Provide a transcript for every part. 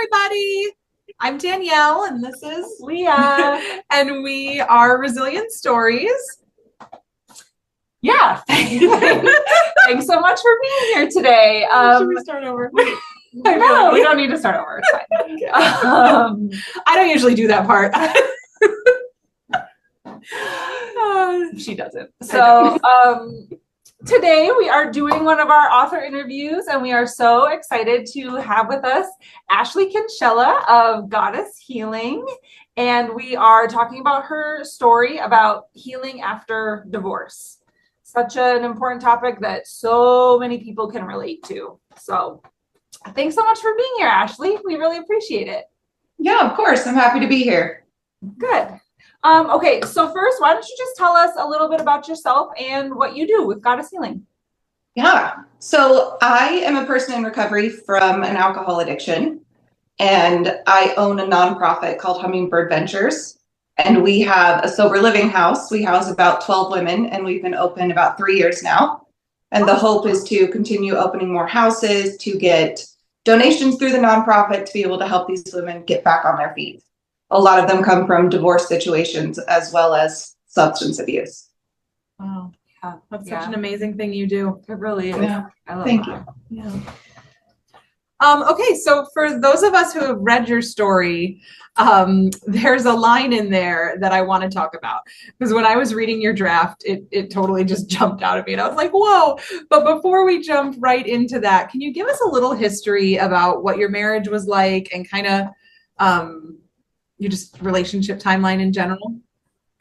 everybody. I'm Danielle, and this is Leah. and we are Resilient Stories. Yeah. Thanks so much for being here today. Should we start over? No, we don't need to start over. It's fine. Okay. I don't usually do that part. She doesn't. So today we are doing one of our author interviews, and we are so excited to have with us Ashley Kinshella of Goddess Healing. And we are talking about her story about healing after divorce. Such an important topic that so many people can relate to. So thanks so much for being here, Ashley. We really appreciate it. Yeah, of course. I'm happy to be here. Good. Okay, so first, why don't you just tell us a little bit about yourself and what you do with Goddess Healing? Yeah. So I am a person in recovery from an alcohol addiction, and I own a nonprofit called Hummingbird Ventures. And we have a sober living house. We house about 12 women, and we've been open about 3 years now. And the hope is to continue opening more houses, to get donations through the nonprofit to be able to help these women get back on their feet. A lot of them come from divorce situations as well as substance abuse. Wow. Yeah, that's such an amazing thing you do. It really is. Yeah. I love Thank that. you. Yeah. Okay, so for those of us who have read your story, there's a line in there that I want to talk about, because when I was reading your draft, it totally just jumped out at me, and I was like, whoa. But before we jump right into that, can you give us a little history about what your marriage was like and kind of your just relationship timeline in general?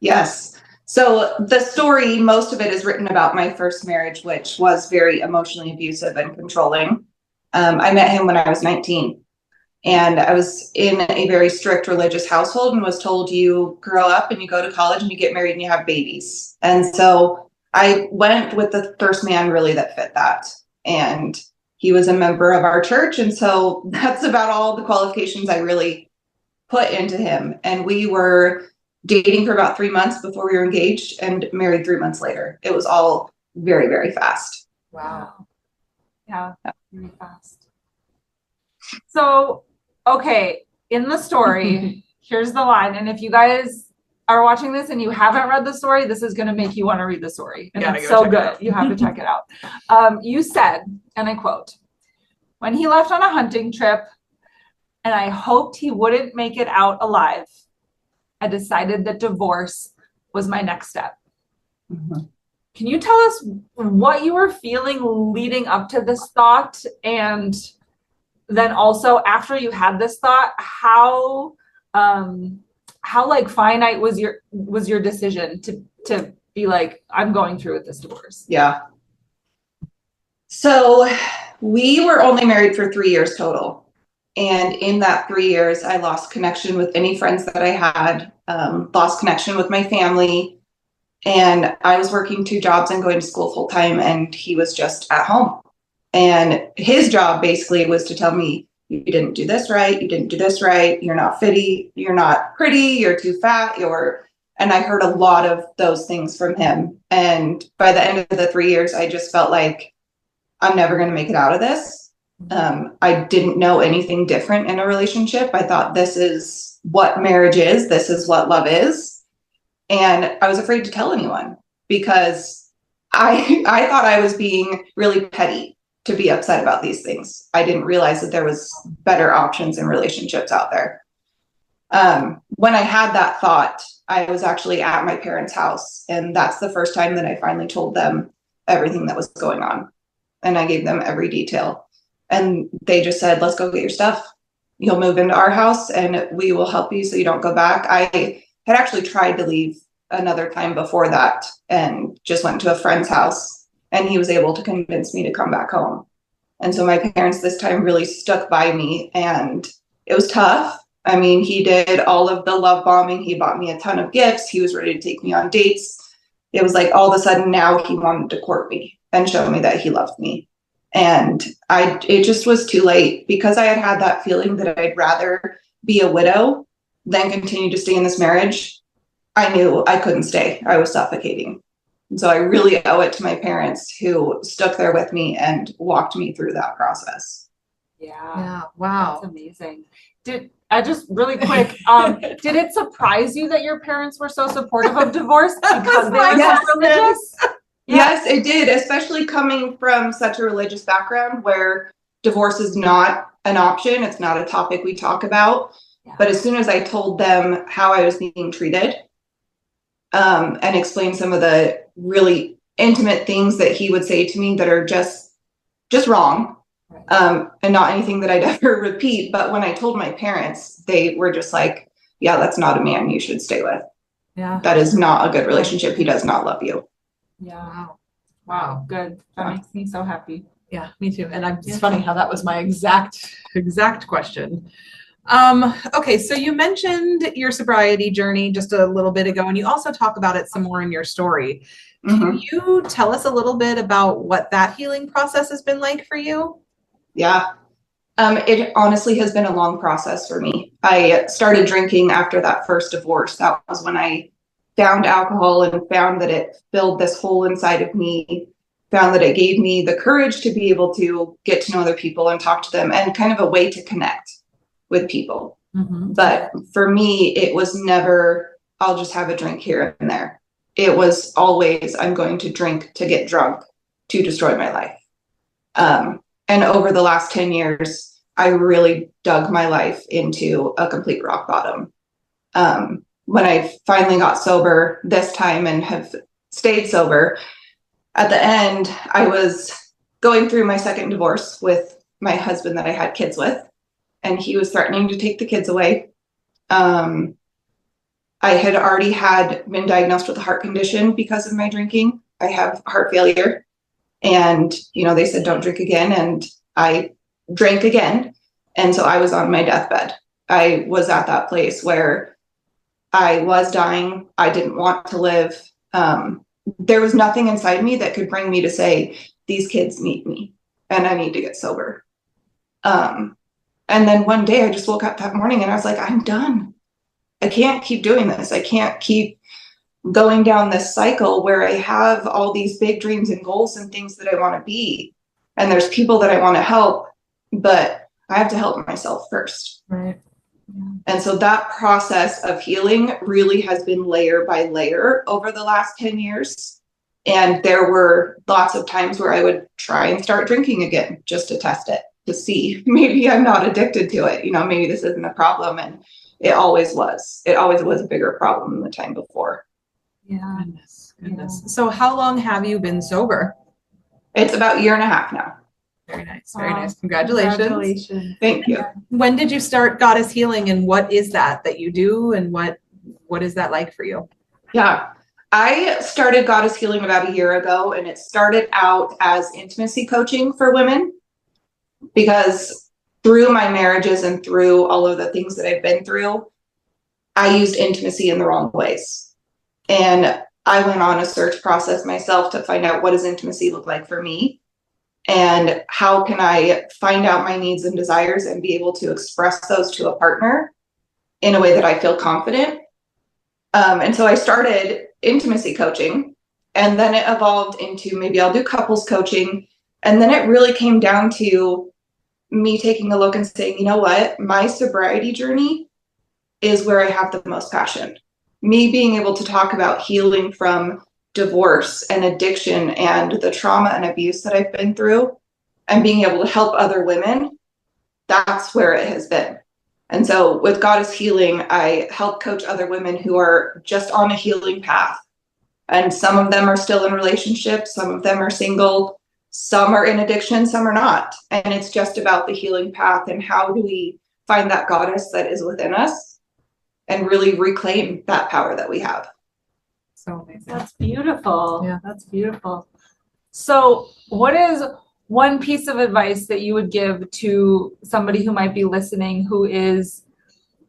Yes. So the story, most of it is written about my first marriage, which was very emotionally abusive and controlling. I met him when I was 19, and I was in a very strict religious household and was told you grow up and you go to college and you get married and you have babies. And so I went with the first man really that fit that. And he was a member of our church. And so that's about all the qualifications I really put into him. And we were dating for about 3 months before we were engaged and married 3 months later. It was all very, very fast. Wow. Yeah, very fast. So, okay, in the story, here's the line. And if you guys are watching this and you haven't read the story, this is going to make you want to read the story. And it's so good. You have to check it out. You said, and I quote, "When he left on a hunting trip and I hoped he wouldn't make it out alive, I decided that divorce was my next step." Mm-hmm. Can you tell us what you were feeling leading up to this thought, and then also after you had this thought, how like finite was your decision to be like, I'm going through with this divorce? Yeah. So we were only married for 3 years total. And in that 3 years, I lost connection with any friends that I had, lost connection with my family. And I was working 2 jobs and going to school full time, and he was just at home. And his job basically was to tell me, you didn't do this right, you didn't do this right, you're not fitty, you're not pretty, you're too fat, and I heard a lot of those things from him. And by the end of the 3 years, I just felt like I'm never going to make it out of this. I didn't know anything different in a relationship. I thought this is what marriage is, this is what love is. And I was afraid to tell anyone because I thought I was being really petty to be upset about these things. I didn't realize that there was better options in relationships out there. When I had that thought, I was actually at my parents' house, and that's the first time that I finally told them everything that was going on. And I gave them every detail. And they just said, let's go get your stuff. You'll move into our house and we will help you so you don't go back. I had actually tried to leave another time before that and just went to a friend's house, and he was able to convince me to come back home. And so my parents this time really stuck by me, and it was tough. I mean, he did all of the love bombing. He bought me a ton of gifts. He was ready to take me on dates. It was like all of a sudden now he wanted to court me and show me that he loved me. And it just was too late, because I had that feeling that I'd rather be a widow than continue to stay in this marriage. I knew I couldn't stay. I was suffocating. And so I really owe it to my parents who stuck there with me and walked me through that process. Yeah. Yeah. Wow. That's amazing. I just really quick, did it surprise you that your parents were so supportive of divorce because they were Yes. so religious? Yeah. Yes, it did, especially coming from such a religious background where divorce is not an option. It's not a topic we talk about. Yeah. But as soon as I told them how I was being treated, and explained some of the really intimate things that he would say to me that are just wrong, and not anything that I'd ever repeat. But when I told my parents, they were just like, yeah, that's not a man you should stay with. Yeah. That is not a good relationship. He does not love you. Yeah. Wow. Good. That makes me so happy. Yeah, me too. And it's funny how that was my exact question. Okay, so you mentioned your sobriety journey just a little bit ago, and you also talk about it some more in your story. Can you tell us a little bit about what that healing process has been like for you? Yeah. It honestly has been a long process for me. I started drinking after that first divorce. That was when I found alcohol and found that it filled this hole inside of me, found that it gave me the courage to be able to get to know other people and talk to them, and kind of a way to connect with people. But for me, it was never, I'll just have a drink here and there. It was always, I'm going to drink to get drunk to destroy my life. And over the last 10 years, I really dug my life into a complete rock bottom. When I finally got sober this time and have stayed sober, at the end, I was going through my second divorce with my husband that I had kids with, and he was threatening to take the kids away. I had already been diagnosed with a heart condition because of my drinking. I have heart failure, and they said don't drink again, and I drank again, and so I was on my deathbed. I was at that place where I was dying. I didn't want to live. There was nothing inside me that could bring me to say, these kids need me and I need to get sober. And then one day I just woke up that morning and I was like, I'm done. I can't keep doing this. I can't keep going down this cycle where I have all these big dreams and goals and things that I want to be. And there's people that I want to help, but I have to help myself first. Right. Yeah. And so that process of healing really has been layer by layer over the last 10 years. And there were lots of times where I would try and start drinking again just to test it, to see maybe I'm not addicted to it. Maybe this isn't a problem. And it always was. It always was a bigger problem than the time before. Yeah. Goodness. Yeah. So how long have you been sober? It's about 1.5 years now. Very nice. Very nice. Congratulations. Thank you. When did you start Goddess Healing, and what is that you do, and what is that like for you? Yeah. I started Goddess Healing about 1 year ago, and it started out as intimacy coaching for women, because through my marriages and through all of the things that I've been through, I used intimacy in the wrong ways. And I went on a search process myself to find out, what does intimacy look like for me? And how can I find out my needs and desires and be able to express those to a partner in a way that I feel confident? And so I started intimacy coaching, and then it evolved into maybe I'll do couples coaching. And then it really came down to me taking a look and saying, you know what, my sobriety journey is where I have the most passion. Me being able to talk about healing from divorce and addiction and the trauma and abuse that I've been through, and being able to help other women, that's where it has been. And so with Goddess Healing, I help coach other women who are just on a healing path. And some of them are still in relationships, some of them are single, some are in addiction, some are not. And it's just about the healing path, and how do we find that goddess that is within us and really reclaim that power that we have. So amazing. That's beautiful. Yeah. That's beautiful. So what is one piece of advice that you would give to somebody who might be listening, who is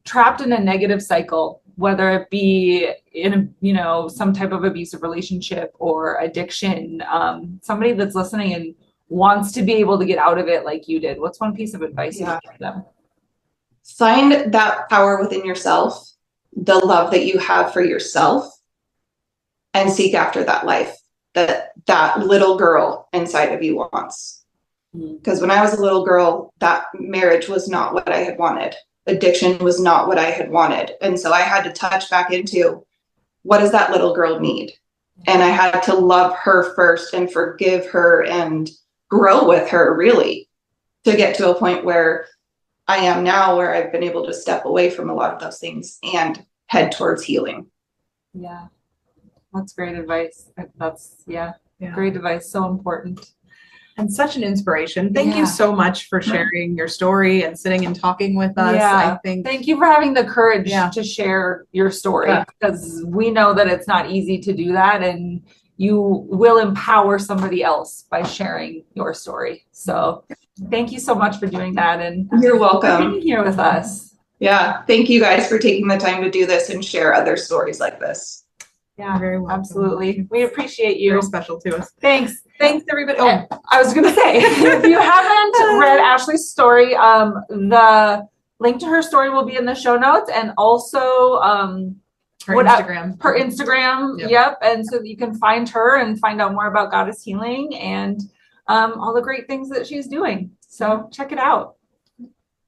trapped in a negative cycle, whether it be in some type of abusive relationship or addiction, somebody that's listening and wants to be able to get out of it like you did? What's one piece of advice you would give them? Find that power within yourself, the love that you have for yourself, and seek after that life that little girl inside of you wants. Because when I was a little girl, that marriage was not what I had wanted. addiction was not what I had wanted. And so I had to touch back into, what does that little girl need? And I had to love her first and forgive her and grow with her, really, to get to a point where I am now, where I've been able to step away from a lot of those things and head towards healing. Yeah. That's great advice. That's, Yeah. great advice. So important. And such an inspiration. Thank you Yeah. so much for sharing your story and sitting and talking with us. Yeah. I think Thank you for having the courage Yeah. to share your story, Yeah. because we know that it's not easy to do that, and you will empower somebody else by sharing your story. So thank you so much for doing that, and You're for welcome. being here with us. Yeah. Thank you guys for taking the time to do this and share other stories like this. Yeah, very welcome. absolutely. We appreciate you. Very special to us. Thanks. Thanks, everybody. Oh, I was going to say, if you haven't read Ashley's story, the link to her story will be in the show notes, and also her Instagram. Her Instagram. Yep. And so that you can find her and find out more about Goddess Healing and all the great things that she's doing. So check it out.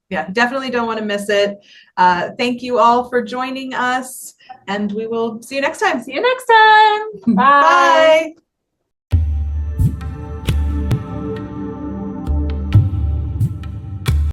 Yeah, definitely don't want to miss it. Thank you all for joining us, and we will see you next time. See you next time. Bye. Bye.